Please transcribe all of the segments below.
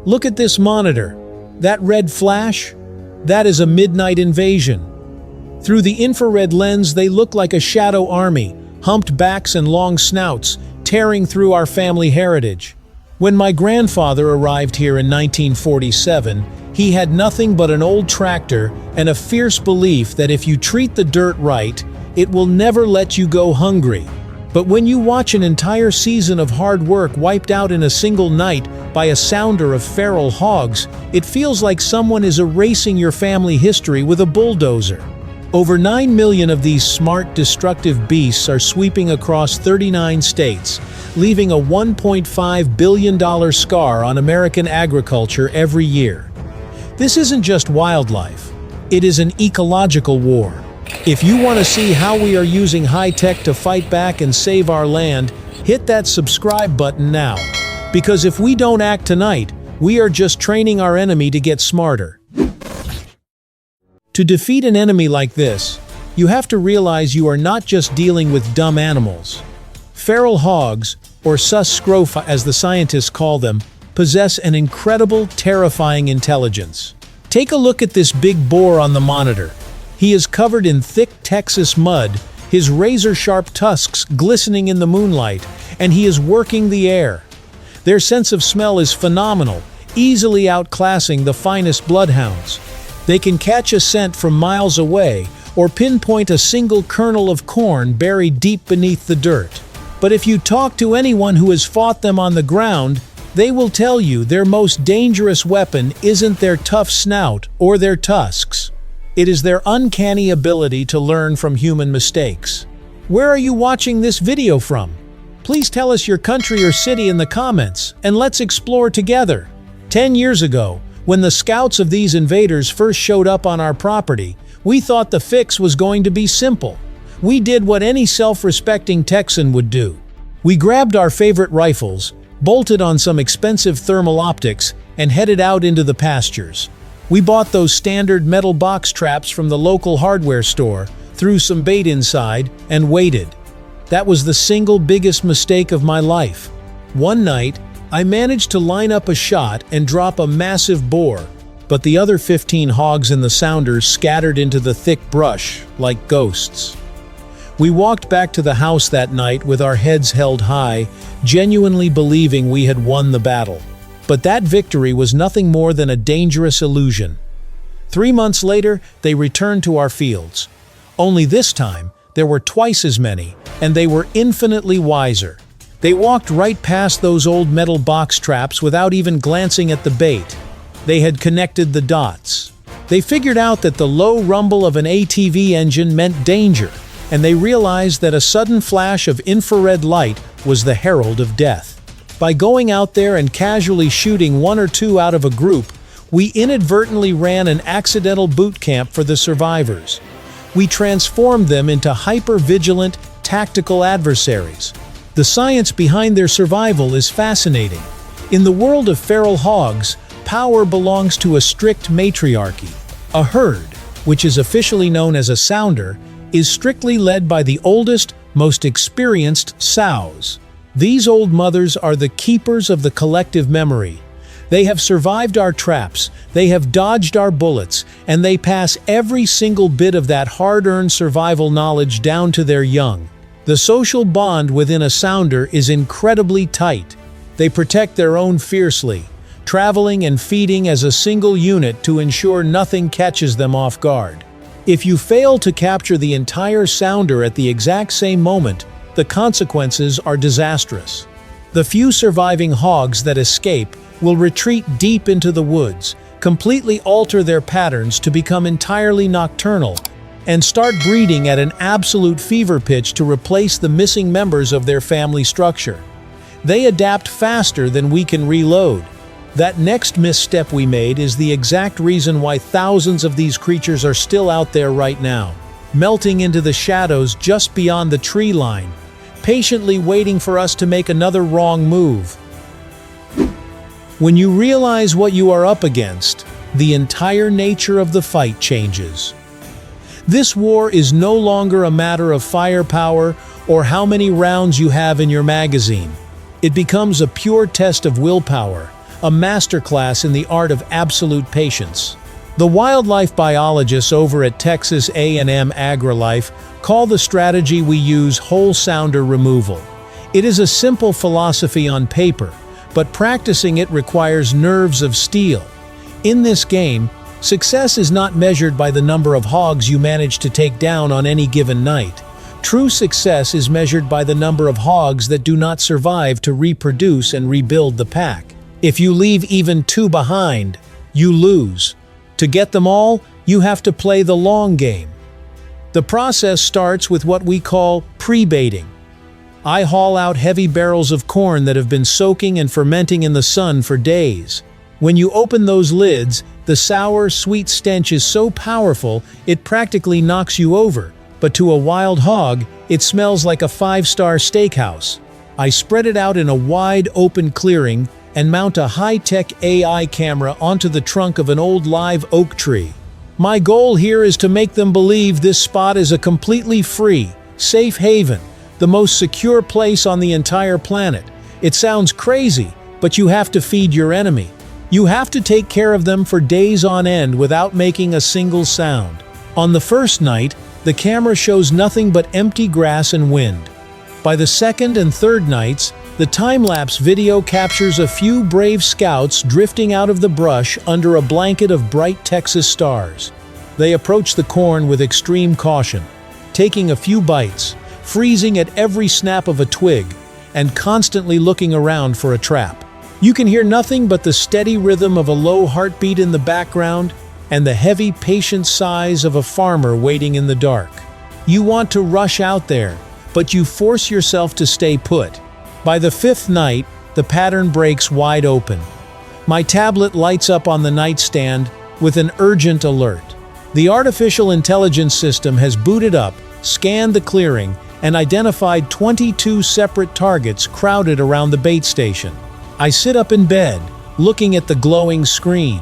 Look at this monitor. That red flash? That is a midnight invasion. Through the infrared lens, they look like a shadow army, humped backs and long snouts, tearing through our family heritage. When my grandfather arrived here in 1947, he had nothing but an old tractor and a fierce belief that if you treat the dirt right, it will never let you go hungry. But when you watch an entire season of hard work wiped out in a single night by a sounder of feral hogs, it feels like someone is erasing your family history with a bulldozer. Over 9 million of these smart, destructive beasts are sweeping across 39 states, leaving a $1.5 billion scar on American agriculture every year. This isn't just wildlife, it is an ecological war. If you want to see how we are using high-tech to fight back and save our land, hit that subscribe button now. Because if we don't act tonight, we are just training our enemy to get smarter. To defeat an enemy like this, you have to realize you are not just dealing with dumb animals. Feral hogs, or sus scrofa as the scientists call them, possess an incredible, terrifying intelligence. Take a look at this big boar on the monitor. He is covered in thick Texas mud, his razor-sharp tusks glistening in the moonlight, and he is working the air. Their sense of smell is phenomenal, easily outclassing the finest bloodhounds. They can catch a scent from miles away or pinpoint a single kernel of corn buried deep beneath the dirt. But if you talk to anyone who has fought them on the ground, they will tell you their most dangerous weapon isn't their tough snout or their tusks. It is their uncanny ability to learn from human mistakes. Where are you watching this video from? Please tell us your country or city in the comments, and let's explore together. 10 years ago, when the scouts of these invaders first showed up on our property, we thought the fix was going to be simple. We did what any self-respecting Texan would do. We grabbed our favorite rifles, bolted on some expensive thermal optics, and headed out into the pastures. We bought those standard metal box traps from the local hardware store, threw some bait inside, and waited. That was the single biggest mistake of my life. One night, I managed to line up a shot and drop a massive boar, but the other 15 hogs in the sounders scattered into the thick brush like ghosts. We walked back to the house that night with our heads held high, genuinely believing we had won the battle. But that victory was nothing more than a dangerous illusion. 3 months later, they returned to our fields. Only this time, there were twice as many, and they were infinitely wiser. They walked right past those old metal box traps without even glancing at the bait. They had connected the dots. They figured out that the low rumble of an ATV engine meant danger, and they realized that a sudden flash of infrared light was the herald of death. By going out there and casually shooting 1 or 2 out of a group, we inadvertently ran an accidental boot camp for the survivors. We transformed them into hyper-vigilant, tactical adversaries. The science behind their survival is fascinating. In the world of feral hogs, power belongs to a strict matriarchy. A herd, which is officially known as a sounder, is strictly led by the oldest, most experienced sows. These old mothers are the keepers of the collective memory. They have survived our traps, they have dodged our bullets, and they pass every single bit of that hard-earned survival knowledge down to their young. The social bond within a sounder is incredibly tight. They protect their own fiercely, traveling and feeding as a single unit to ensure nothing catches them off guard. If you fail to capture the entire sounder at the exact same moment, the consequences are disastrous. The few surviving hogs that escape will retreat deep into the woods, completely alter their patterns to become entirely nocturnal, and start breeding at an absolute fever pitch to replace the missing members of their family structure. They adapt faster than we can reload. That next misstep we made is the exact reason why thousands of these creatures are still out there right now, melting into the shadows just beyond the tree line, patiently waiting for us to make another wrong move. When you realize what you are up against, the entire nature of the fight changes. This war is no longer a matter of firepower or how many rounds you have in your magazine. It becomes a pure test of willpower, a masterclass in the art of absolute patience. The wildlife biologists over at Texas A&M AgriLife call the strategy we use whole sounder removal. It is a simple philosophy on paper, but practicing it requires nerves of steel. In this game, success is not measured by the number of hogs you manage to take down on any given night. True success is measured by the number of hogs that do not survive to reproduce and rebuild the pack. If you leave even 2 behind, you lose. To get them all, you have to play the long game. The process starts with what we call pre-baiting. I haul out heavy barrels of corn that have been soaking and fermenting in the sun for days. When you open those lids, the sour, sweet stench is so powerful it practically knocks you over, but to a wild hog, it smells like a 5-star steakhouse. I spread it out in a wide, open clearing and mount a high-tech AI camera onto the trunk of an old live oak tree. My goal here is to make them believe this spot is a completely free, safe haven, the most secure place on the entire planet. It sounds crazy, but you have to feed your enemy. You have to take care of them for days on end without making a single sound. On the first night, the camera shows nothing but empty grass and wind. By the second and third nights, the time-lapse video captures a few brave scouts drifting out of the brush under a blanket of bright Texas stars. They approach the corn with extreme caution, taking a few bites, freezing at every snap of a twig, and constantly looking around for a trap. You can hear nothing but the steady rhythm of a low heartbeat in the background and the heavy, patient sighs of a farmer waiting in the dark. You want to rush out there, but you force yourself to stay put. By the 5th night, the pattern breaks wide open. My tablet lights up on the nightstand with an urgent alert. The artificial intelligence system has booted up, scanned the clearing, and identified 22 separate targets crowded around the bait station. I sit up in bed, looking at the glowing screen.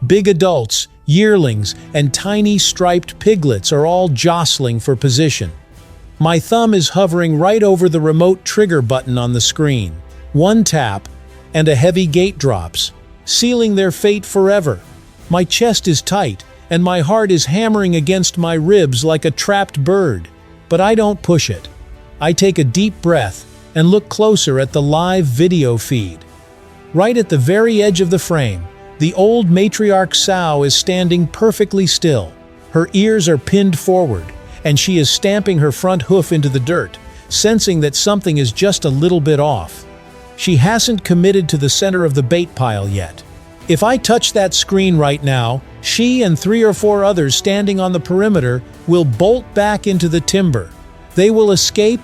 Big adults, yearlings, and tiny striped piglets are all jostling for position. My thumb is hovering right over the remote trigger button on the screen. One tap, and a heavy gate drops, sealing their fate forever. My chest is tight, and my heart is hammering against my ribs like a trapped bird. But I don't push it. I take a deep breath and look closer at the live video feed. Right at the very edge of the frame, the old matriarch sow is standing perfectly still. Her ears are pinned forward, and she is stamping her front hoof into the dirt, sensing that something is just a little bit off. She hasn't committed to the center of the bait pile yet. If I touch that screen right now, she and 3 or 4 others standing on the perimeter will bolt back into the timber. They will escape,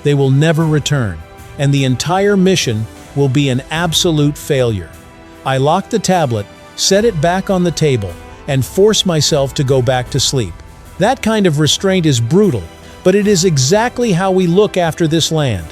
they will never return, and the entire mission will be an absolute failure. I lock the tablet, set it back on the table, and force myself to go back to sleep. That kind of restraint is brutal, but it is exactly how we look after this land.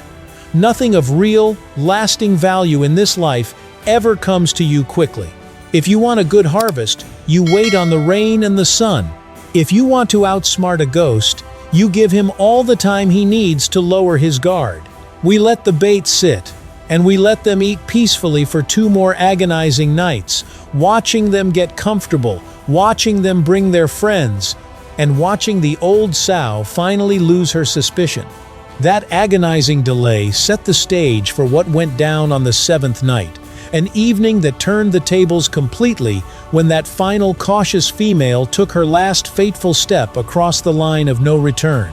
Nothing of real, lasting value in this life ever comes to you quickly. If you want a good harvest, you wait on the rain and the sun. If you want to outsmart a ghost, you give him all the time he needs to lower his guard. We let the bait sit, and we let them eat peacefully for 2 more agonizing nights, watching them get comfortable, watching them bring their friends, and watching the old sow finally lose her suspicion. That agonizing delay set the stage for what went down on the 7th night, an evening that turned the tables completely when that final cautious female took her last fateful step across the line of no return.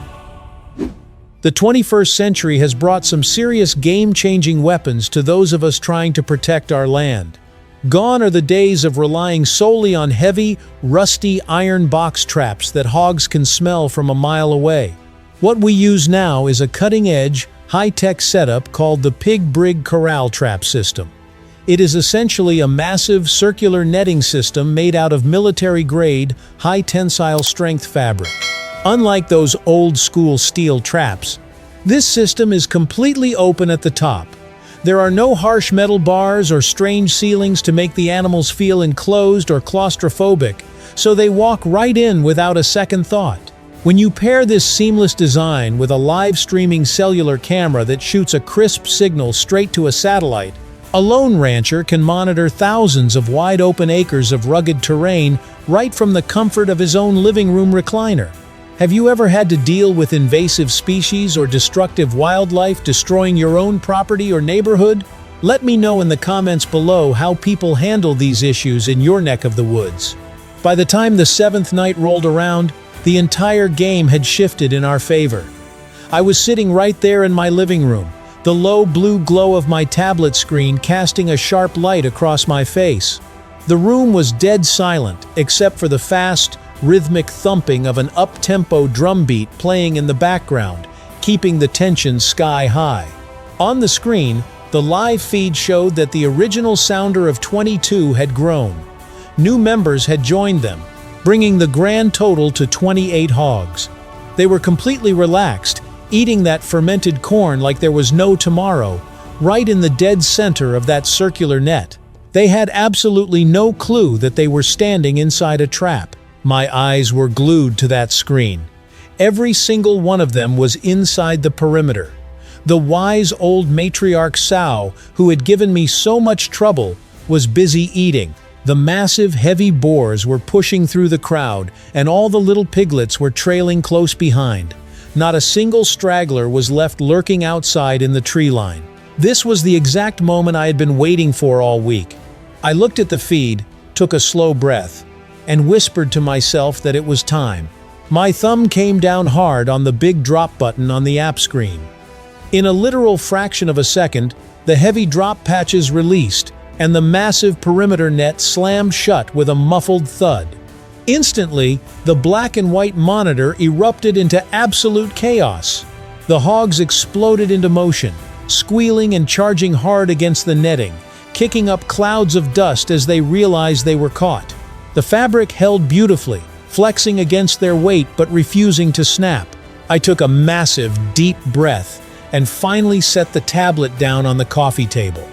The 21st century has brought some serious game-changing weapons to those of us trying to protect our land. Gone are the days of relying solely on heavy, rusty iron box traps that hogs can smell from a mile away. What we use now is a cutting-edge, high-tech setup called the Pig Brig Corral Trap System. It is essentially a massive circular netting system made out of military-grade, high-tensile strength fabric. Unlike those old-school steel traps, this system is completely open at the top. There are no harsh metal bars or strange ceilings to make the animals feel enclosed or claustrophobic, so they walk right in without a second thought. When you pair this seamless design with a live streaming cellular camera that shoots a crisp signal straight to a satellite, A lone rancher can monitor thousands of wide-open acres of rugged terrain right from the comfort of his own living room recliner. Have you ever had to deal with invasive species or destructive wildlife destroying your own property or neighborhood? Let me know in the comments below how people handle these issues in your neck of the woods. By the time the seventh night rolled around, the entire game had shifted in our favor. I was sitting right there in my living room, the low blue glow of my tablet screen casting a sharp light across my face. The room was dead silent, except for the fast, rhythmic thumping of an up-tempo drum beat playing in the background, keeping the tension sky high. On the screen, the live feed showed that the original sounder of 22 had grown. New members had joined them, bringing the grand total to 28 hogs. They were completely relaxed, eating that fermented corn like there was no tomorrow, right in the dead center of that circular net. They had absolutely no clue that they were standing inside a trap. My eyes were glued to that screen. Every single one of them was inside the perimeter. The wise old matriarch sow, who had given me so much trouble, was busy eating. The massive, heavy boars were pushing through the crowd, and all the little piglets were trailing close behind. Not a single straggler was left lurking outside in the tree line. This was the exact moment I had been waiting for all week. I looked at the feed, took a slow breath, and whispered to myself that it was time. My thumb came down hard on the big drop button on the app screen. In a literal fraction of a second, the heavy drop patches released, and the massive perimeter net slammed shut with a muffled thud. Instantly, the black and white monitor erupted into absolute chaos. The hogs exploded into motion, squealing and charging hard against the netting, kicking up clouds of dust as they realized they were caught. The fabric held beautifully, flexing against their weight but refusing to snap. I took a massive, deep breath and finally set the tablet down on the coffee table.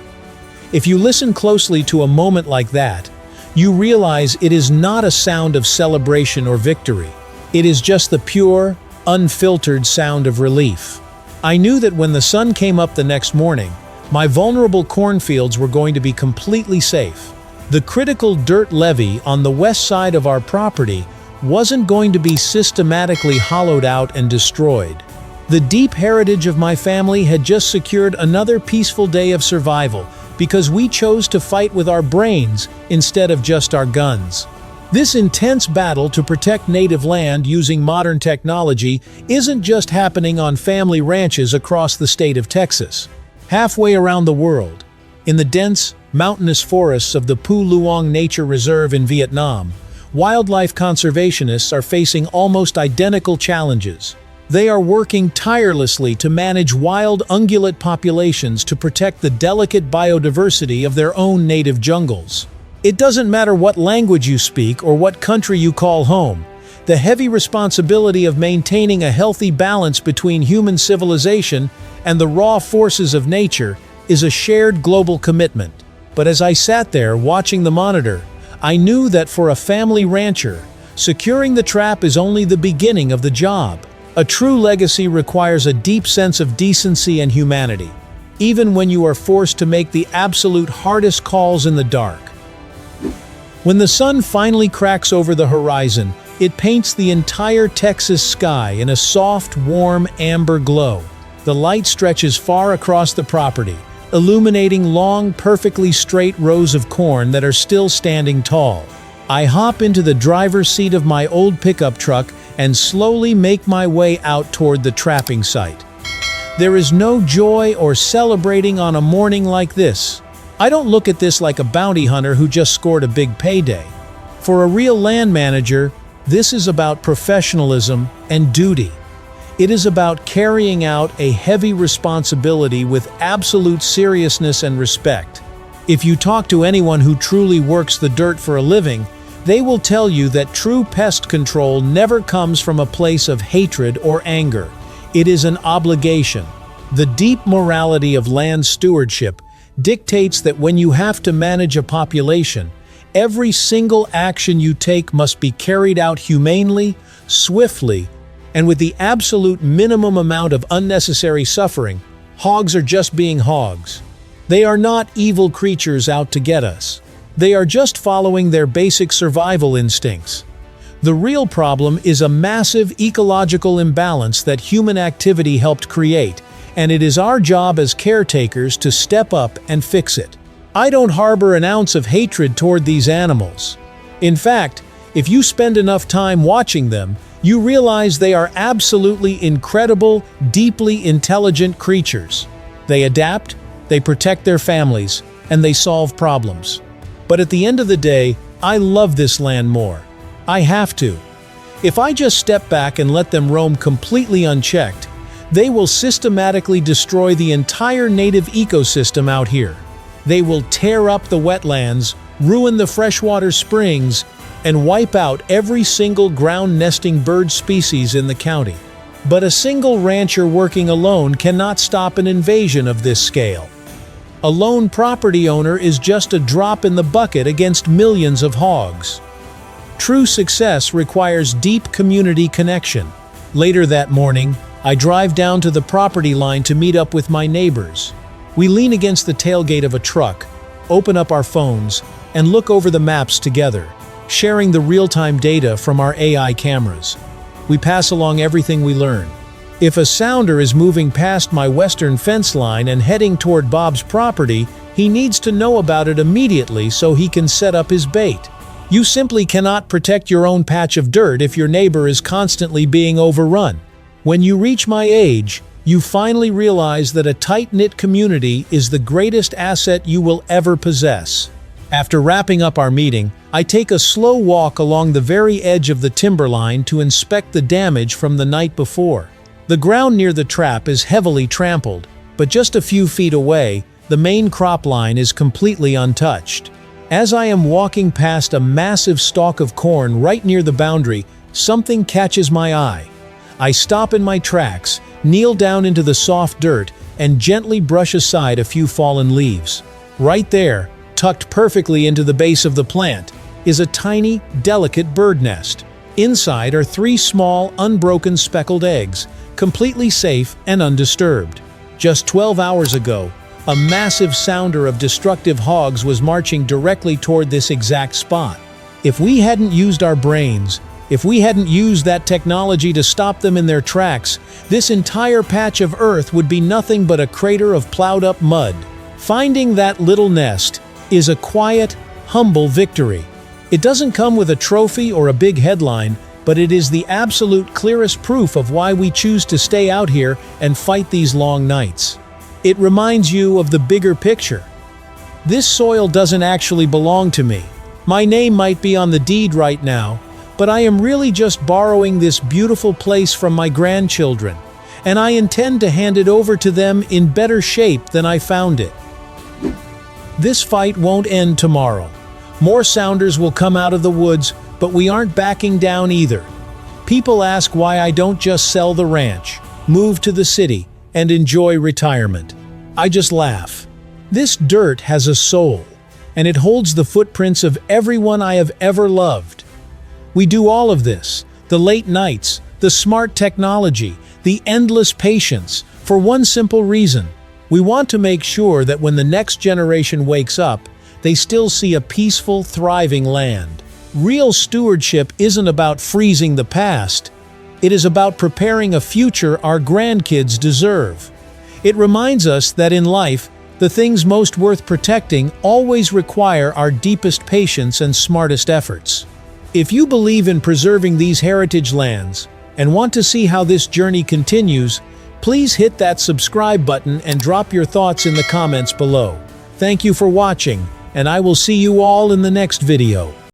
If you listen closely to a moment like that, you realize it is not a sound of celebration or victory. It is just the pure, unfiltered sound of relief. I knew that when the sun came up the next morning, my vulnerable cornfields were going to be completely safe. The critical dirt levee on the west side of our property wasn't going to be systematically hollowed out and destroyed. The deep heritage of my family had just secured another peaceful day of survival, because we chose to fight with our brains instead of just our guns. This intense battle to protect native land using modern technology isn't just happening on family ranches across the state of Texas. Halfway around the world, in the dense, mountainous forests of the Pu Luong Nature Reserve in Vietnam, wildlife conservationists are facing almost identical challenges. They are working tirelessly to manage wild ungulate populations to protect the delicate biodiversity of their own native jungles. It doesn't matter what language you speak or what country you call home. The heavy responsibility of maintaining a healthy balance between human civilization and the raw forces of nature is a shared global commitment. But as I sat there watching the monitor, I knew that for a family rancher, securing the trap is only the beginning of the job. A true legacy requires a deep sense of decency and humanity, even when you are forced to make the absolute hardest calls in the dark. When the sun finally cracks over the horizon, it paints the entire Texas sky in a soft, warm, amber glow. The light stretches far across the property, illuminating long, perfectly straight rows of corn that are still standing tall. I hop into the driver's seat of my old pickup truck and slowly make my way out toward the trapping site. There is no joy or celebrating on a morning like this. I don't look at this like a bounty hunter who just scored a big payday. For a real land manager, this is about professionalism and duty. It is about carrying out a heavy responsibility with absolute seriousness and respect. If you talk to anyone who truly works the dirt for a living, they will tell you that true pest control never comes from a place of hatred or anger. It is an obligation. The deep morality of land stewardship dictates that when you have to manage a population, every single action you take must be carried out humanely, swiftly, and with the absolute minimum amount of unnecessary suffering. Hogs are just being hogs. They are not evil creatures out to get us. They are just following their basic survival instincts. The real problem is a massive ecological imbalance that human activity helped create, and it is our job as caretakers to step up and fix it. I don't harbor an ounce of hatred toward these animals. In fact, if you spend enough time watching them, you realize they are absolutely incredible, deeply intelligent creatures. They adapt, they protect their families, and they solve problems. But at the end of the day, I love this land more. I have to. If I just step back and let them roam completely unchecked, they will systematically destroy the entire native ecosystem out here. They will tear up the wetlands, ruin the freshwater springs, and wipe out every single ground-nesting bird species in the county. But a single rancher working alone cannot stop an invasion of this scale. A lone property owner is just a drop in the bucket against millions of hogs. True success requires deep community connection. Later that morning, I drive down to the property line to meet up with my neighbors. We lean against the tailgate of a truck, open up our phones, and look over the maps together, sharing the real-time data from our AI cameras. We pass along everything we learn. If a sounder is moving past my western fence line and heading toward Bob's property, he needs to know about it immediately so he can set up his bait. You simply cannot protect your own patch of dirt if your neighbor is constantly being overrun. When you reach my age, you finally realize that a tight-knit community is the greatest asset you will ever possess. After wrapping up our meeting, I take a slow walk along the very edge of the timberline to inspect the damage from the night before. The ground near the trap is heavily trampled, but just a few feet away, the main crop line is completely untouched. As I am walking past a massive stalk of corn right near the boundary, something catches my eye. I stop in my tracks, kneel down into the soft dirt, and gently brush aside a few fallen leaves. Right there, tucked perfectly into the base of the plant, is a tiny, delicate bird nest. Inside are 3 small, unbroken speckled eggs, completely safe and undisturbed. Just 12 hours ago, a massive sounder of destructive hogs was marching directly toward this exact spot. If we hadn't used our brains, if we hadn't used that technology to stop them in their tracks, this entire patch of earth would be nothing but a crater of plowed-up mud. Finding that little nest is a quiet, humble victory. It doesn't come with a trophy or a big headline, but it is the absolute clearest proof of why we choose to stay out here and fight these long nights. It reminds you of the bigger picture. This soil doesn't actually belong to me. My name might be on the deed right now, but I am really just borrowing this beautiful place from my grandchildren, and I intend to hand it over to them in better shape than I found it. This fight won't end tomorrow. More sounders will come out of the woods, but we aren't backing down either. People ask why I don't just sell the ranch, move to the city, and enjoy retirement. I just laugh. This dirt has a soul, and it holds the footprints of everyone I have ever loved. We do all of this, the late nights, the smart technology, the endless patience, for one simple reason. We want to make sure that when the next generation wakes up, they still see a peaceful, thriving land. Real stewardship isn't about freezing the past. It is about preparing a future our grandkids deserve. It reminds us that in life, the things most worth protecting always require our deepest patience and smartest efforts. If you believe in preserving these heritage lands and want to see how this journey continues, please hit that subscribe button and drop your thoughts in the comments below. Thank you for watching, and I will see you all in the next video.